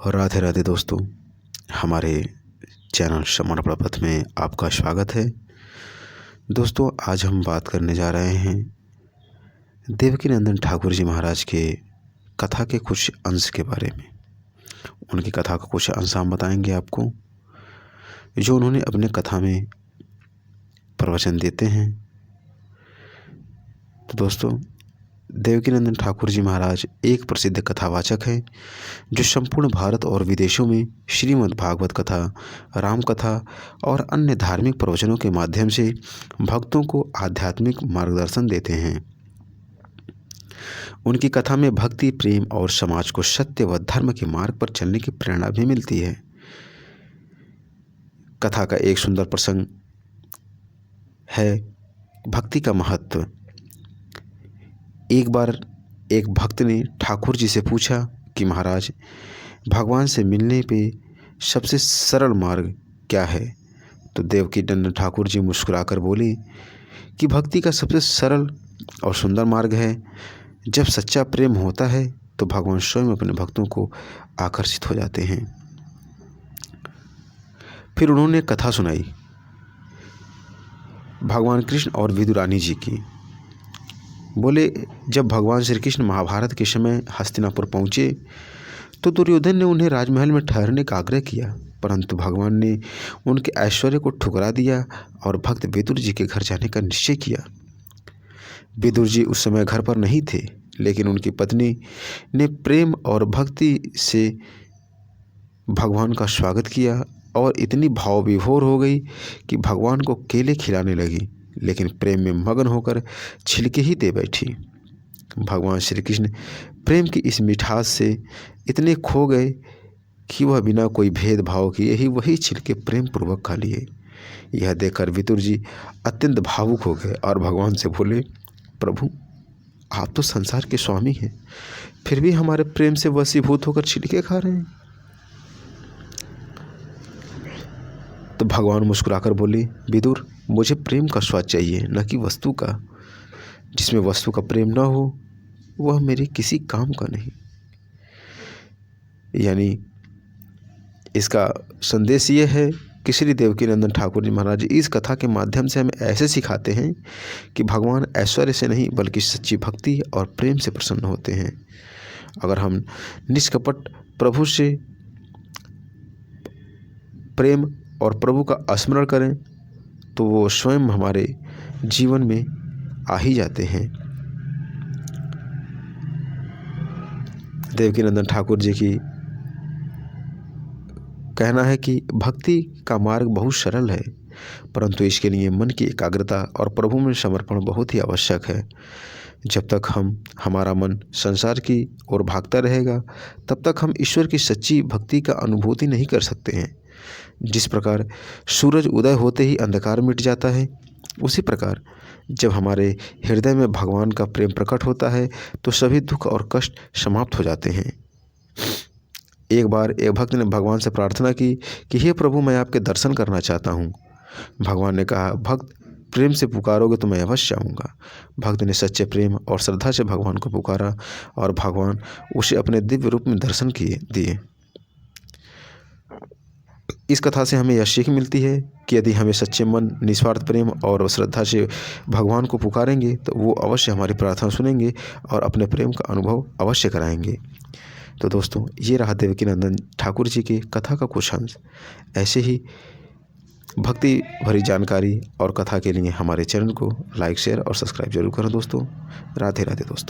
और राधे राधे दोस्तों, हमारे चैनल श्रवण प्रपथ में आपका स्वागत है। दोस्तों, आज हम बात करने जा रहे हैं देवकीनंदन ठाकुर जी महाराज के कथा के कुछ अंश के बारे में। उनकी कथा का कुछ अंश हम बताएंगे आपको, जो उन्होंने अपने कथा में प्रवचन देते हैं। तो दोस्तों, देवकीनंदन ठाकुर जी महाराज एक प्रसिद्ध कथावाचक हैं, जो संपूर्ण भारत और विदेशों में श्रीमद् भागवत कथा, राम कथा और अन्य धार्मिक प्रवचनों के माध्यम से भक्तों को आध्यात्मिक मार्गदर्शन देते हैं। उनकी कथा में भक्ति, प्रेम और समाज को सत्य व धर्म के मार्ग पर चलने की प्रेरणा भी मिलती है। कथा का एक सुंदर प्रसंग है भक्ति का महत्व। एक बार एक भक्त ने ठाकुर जी से पूछा कि महाराज, भगवान से मिलने पे सबसे सरल मार्ग क्या है? तो देवकीनंदन ठाकुर जी मुस्कुराकर बोले कि भक्ति का सबसे सरल और सुंदर मार्ग है, जब सच्चा प्रेम होता है तो भगवान स्वयं अपने भक्तों को आकर्षित हो जाते हैं। फिर उन्होंने कथा सुनाई भगवान कृष्ण और विदुरानी जी की। बोले, जब भगवान श्री कृष्ण महाभारत के समय हस्तिनापुर पहुँचे तो दुर्योधन ने उन्हें राजमहल में ठहरने का आग्रह किया, परंतु भगवान ने उनके ऐश्वर्य को ठुकरा दिया और भक्त विदुर जी के घर जाने का निश्चय किया। विदुर जी उस समय घर पर नहीं थे, लेकिन उनकी पत्नी ने प्रेम और भक्ति से भगवान का स्वागत किया और इतनी भाव विभोर हो गई कि भगवान को केले खिलाने लगी, लेकिन प्रेम में मगन होकर छिलके ही दे बैठी। भगवान श्री कृष्ण प्रेम की इस मिठास से इतने खो गए कि वह बिना कोई भेदभाव किए ही वही छिलके प्रेम पूर्वक खा लिए। यह देखकर विदुर जी अत्यंत भावुक हो गए और भगवान से बोले, प्रभु, आप तो संसार के स्वामी हैं, फिर भी हमारे प्रेम से वशीभूत होकर छिलके खा रहे हैं। तो भगवान मुस्कुराकर बोले, विदुर, मुझे प्रेम का स्वाद चाहिए, न कि वस्तु का। जिसमें वस्तु का प्रेम न हो वह मेरे किसी काम का नहीं। यानी इसका संदेश ये है कि श्री देवकीनंदन ठाकुर जी महाराज इस कथा के माध्यम से हमें ऐसे सिखाते हैं कि भगवान ऐश्वर्य से नहीं बल्कि सच्ची भक्ति और प्रेम से प्रसन्न होते हैं। अगर हम निष्कपट प्रभु से प्रेम और प्रभु का स्मरण करें तो वो स्वयं हमारे जीवन में आ ही जाते हैं। देवकीनंदन ठाकुर जी की कहना है कि भक्ति का मार्ग बहुत सरल है, परंतु इसके लिए मन की एकाग्रता और प्रभु में समर्पण बहुत ही आवश्यक है। जब तक हमारा मन संसार की ओर भागता रहेगा, तब तक हम ईश्वर की सच्ची भक्ति का अनुभूति नहीं कर सकते हैं। जिस प्रकार सूरज उदय होते ही अंधकार मिट जाता है, उसी प्रकार जब हमारे हृदय में भगवान का प्रेम प्रकट होता है तो सभी दुख और कष्ट समाप्त हो जाते हैं। एक बार एक भक्त ने भगवान से प्रार्थना की कि हे प्रभु, मैं आपके दर्शन करना चाहता हूँ। भगवान ने कहा, भक्त, प्रेम से पुकारोगे तो मैं अवश्य आऊँगा। भक्त ने सच्चे प्रेम और श्रद्धा से भगवान को पुकारा और भगवान उसे अपने दिव्य रूप में दर्शन दिए। इस कथा से हमें यह सीख मिलती है कि यदि हमें सच्चे मन, निस्वार्थ प्रेम और श्रद्धा से भगवान को पुकारेंगे तो वो अवश्य हमारी प्रार्थना सुनेंगे और अपने प्रेम का अनुभव अवश्य कराएंगे। तो दोस्तों, ये रहा देवकीनंदन ठाकुर जी की कथा का कुछ अंश। ऐसे ही भक्ति भरी जानकारी और कथा के लिए हमारे चैनल को लाइक, शेयर और सब्सक्राइब जरूर करें दोस्तों। राधे राधे दोस्तों।